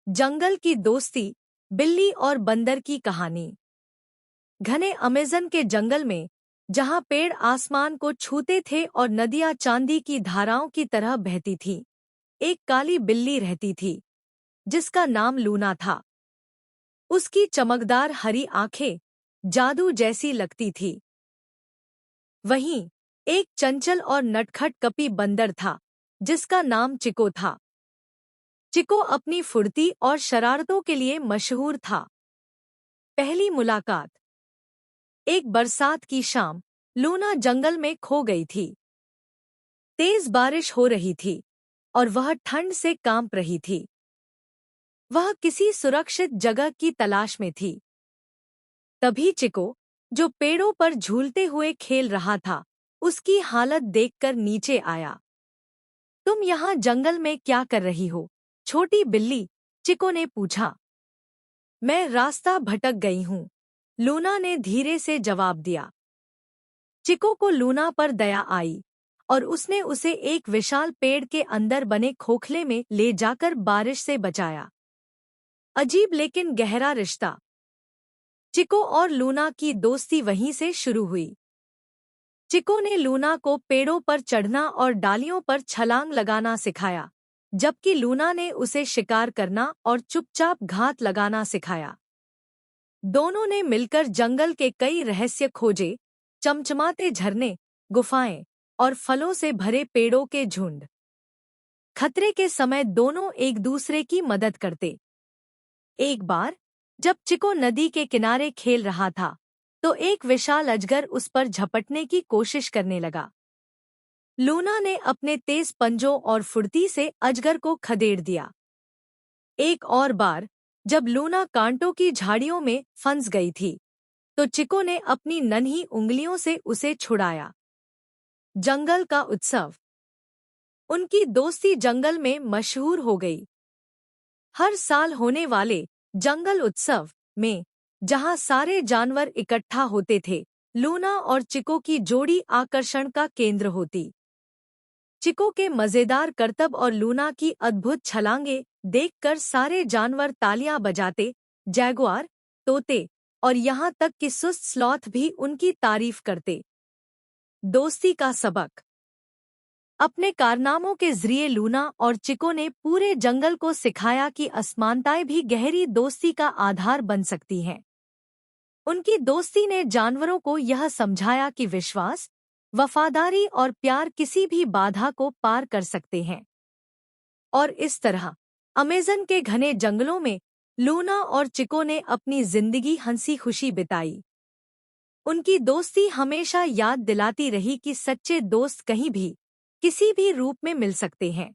जंगल की दोस्ती, बिल्ली और बंदर की कहानी। घने अमेज़न के जंगल में, जहाँ पेड़ आसमान को छूते थे और नदियाँ चांदी की धाराओं की तरह बहती थीं, एक काली बिल्ली रहती थी, जिसका नाम लूना था। उसकी चमकदार हरी आंखें जादू जैसी लगती थी। वहीं एक चंचल और नटखट कपी बंदर था, जिसका नाम चिको था। चिको अपनी फुर्ती और शरारतों के लिए मशहूर था। पहली मुलाकात। एक बरसात की शाम, लूना जंगल में खो गई थी। तेज बारिश हो रही थी और वह ठंड से कांप रही थी। वह किसी सुरक्षित जगह की तलाश में थी। तभी चिको, जो पेड़ों पर झूलते हुए खेल रहा था, उसकी हालत देखकर नीचे आया। तुम यहाँ जंगल में क्या कर रही हो, छोटी बिल्ली? चिको ने पूछा। मैं रास्ता भटक गई हूँ, लूना ने धीरे से जवाब दिया। चिको को लूना पर दया आई और उसने उसे एक विशाल पेड़ के अंदर बने खोखले में ले जाकर बारिश से बचाया। अजीब लेकिन गहरा रिश्ता। चिको और लूना की दोस्ती वहीं से शुरू हुई। चिको ने लूना को पेड़ों पर चढ़ना और डालियों पर छलांग लगाना सिखाया, जबकि लूना ने उसे शिकार करना और चुपचाप घात लगाना सिखाया। दोनों ने मिलकर जंगल के कई रहस्य खोजे, चमचमाते झरने, गुफाएं और फलों से भरे पेड़ों के झुंड। खतरे के समय दोनों एक दूसरे की मदद करते। एक बार जब चिको नदी के किनारे खेल रहा था, तो एक विशाल अजगर उस पर झपटने की कोशिश करने लगा। लूना ने अपने तेज पंजों और फुर्ती से अजगर को खदेड़ दिया। एक और बार जब लूना कांटों की झाड़ियों में फंस गई थी, तो चिको ने अपनी नन्ही उंगलियों से उसे छुड़ाया। जंगल का उत्सव। उनकी दोस्ती जंगल में मशहूर हो गई। हर साल होने वाले जंगल उत्सव में, जहां सारे जानवर इकट्ठा होते थे, लूना और चिको की जोड़ी आकर्षण का केंद्र होती। चिको के मजेदार करतब और लूना की अद्भुत छलांगे देखकर सारे जानवर तालियां बजाते। जैगुआर, तोते और यहाँ तक कि सुस्त स्लॉथ भी उनकी तारीफ करते। दोस्ती का सबक। अपने कारनामों के जरिए लूना और चिको ने पूरे जंगल को सिखाया कि असमानताएं भी गहरी दोस्ती का आधार बन सकती हैं। उनकी दोस्ती ने जानवरों को यह समझाया कि विश्वास, वफादारी और प्यार किसी भी बाधा को पार कर सकते हैं। और इस तरह अमेज़न के घने जंगलों में लूना और चिको ने अपनी जिंदगी हंसी खुशी बिताई। उनकी दोस्ती हमेशा याद दिलाती रही कि सच्चे दोस्त कहीं भी, किसी भी रूप में मिल सकते हैं।